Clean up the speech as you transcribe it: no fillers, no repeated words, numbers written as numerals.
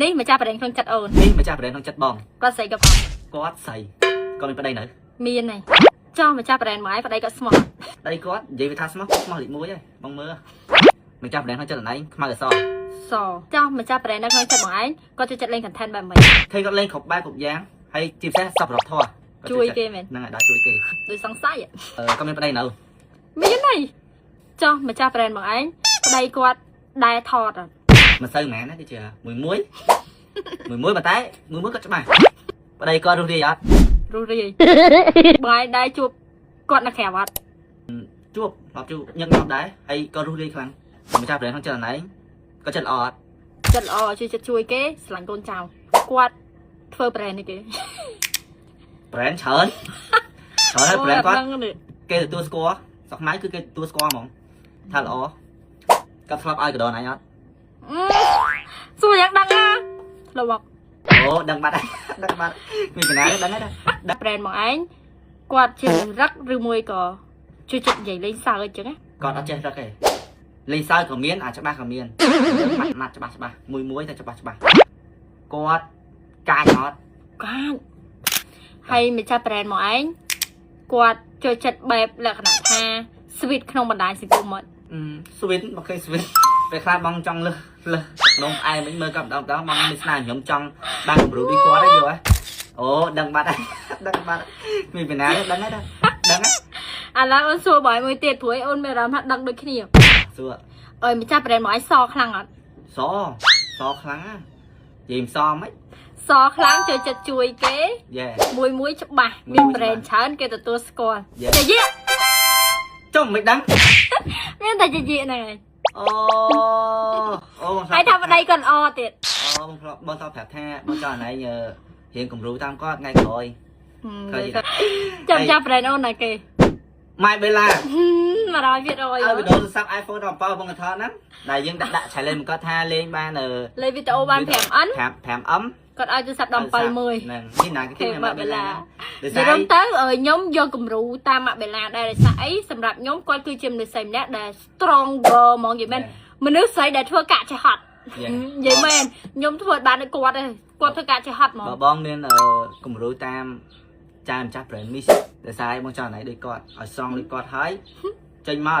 នេះម្ចាស់ប្រេងក្នុងចិត្តអូននេះម្ចាស់ប្រេងក្នុងចិត្តបងគាត់ស្អីក៏ផងគាត់ស្អីគាត់មានប្តីនៅមានហើយចោះម្ចាស់ប្រេងមកឯងប្តីគាត់ស្មោះប្តីគាត់និយាយវាថាស្មោះលេខ1ហើយបងមើលម្ចាស់ប្រេងក្នុងចិត្តអណៃខ្មៅអសសចោះម្ចាស់ប្រេងនៅក្នុងចិត្តបងឯងគាត់ចូលចិត្តលេង content បែបម៉េចឃើញគាត់លេងគ្រប់បែបគ្រប់យ៉ាងហើយជាពិសេសសប្បុរសធម៌ជួយគេមែនហ្នឹងហើយដល់ជួយគេដូចសង្ស័យគាត់មានប្តីនៅមានហើយចោះម្ចាស់ប្រេងបងឯងប្តីគាត់ដែរថតមិនសូវមែនទេជឿមួយប៉ុន្តែមួយគាត់ច្បាស់ប្តីគាត់រស់រាយអត់រស់រាយបងឯងដែរជួបគាត់នៅក្រៅអត់ជួបញឹកញាប់ដែរហើយក៏រស់រាយខ្លាំងម្ចាស់ប្រេងក្នុងចិត្តអណៃគាត់ចិត្តល្អអត់ចិត្តល្អជួយគេស្រឡាញ់កូនចៅគាត់ធ្វើប្រេងនេះគេប្រេងច្រើនហើយប្រេងគាត់គេទទួលស្គាល់ស្រុកខ្មែរគឺគេទទួលស្គាល់ហ្មងថាល្អគាត់ធ្លាប់ឲ្យកដោនអញអត់សួរយ៉ាងដឹងណាលោកមកអូដឹងបាត់ហើយដឹងបាត់មានចំណាយដឹងហើយដាក់ប្រេនមកឯងគាត់ជារឹកឬមួយក៏ជួយចិត្តនិយាយលេងសើចអញ្ចឹងណាគាត់អត់ចេះរឹកទេលេងសើចក៏មានអាច្បាស់ក៏មានម៉ាត់ច្បាស់មួយតែច្បាស់គាត់កាចអត់កាចហើយម្ចាស់ប្រេនមកឯងគាត់ចូលចិត្តបែបលក្ខណៈថា sweet ក្នុងបណ្ដាញសង្គមអត់sweet មកគេ sweet ពេលខ្លះបងចង់លើសនំឯងវិញមើលក៏ម្ដងបងមានស្នាខ្ញុំចង់បានគំរូពីគាត់ហើយយល់ហ៎អូដឹងបាត់ហើយដឹងបាត់មានពីណាដឹងហើយដឹងហើយឥឡូវអូនសួរបងមួយទៀតព្រួយអូនមានអារម្មណ៍ថាដឹងដូចគ្នាសួរអើយម្ចាស់ប្រេនមកឯងសខ្លាំងអត់សខ្លាំងណានិយាយសមិនសខ្លាំងចូលចិត្តជួយគេមួយច្បាស់មានប្រេនច្រើនគេទទួលស្គាល់យាយចុះមិនដឹងមានតែយាយហ្នឹងហើយអូហើយថាប្តីគាត់ល្អទៀតបងធ្លាប់ប្រាប់ថាបងចង់ណៃរៀងគំរូតាមគាត់ថ្ងៃក្រោយឃើញចាំចាប់ប្រេនអូនណាគេម៉ៃបេឡា100%វីដេអូទូរស័ព្ទ iPhone 17បងកថាហ្នឹងដែលយើងដាក់ challenge គាត់ថាលេងបានលេងវីដេអូបាន 5M 5M គាត់ឲ្យទូរស័ព្ទ17មួយហ្នឹងនេះណាគេម៉ាក់បេឡានិយាយទៅខ្ញុំយកគំរូតាមម៉ាក់បេឡាដែរស្អីសម្រាប់ខ្ញុំគាត់គឺជាមនុស្សស្រីម្នាក់ដែល stronger ហ្មងនិយាយមែនមនុស្សស្រីដែលធ្វើកាក់ចេះហត់និយាយមែនខ្ញុំធ្វើបានឲ្យគាត់ទេគាត់ធ្វើកាក់ចេះហត់ហ្មងបងមានគំរូតាមចាយម្ចាស់ brand miss ដែលស្អីបងចង់ណៃដូចគាត់ឲ្យស្រង់ដូចគាត់ហើយចេញមក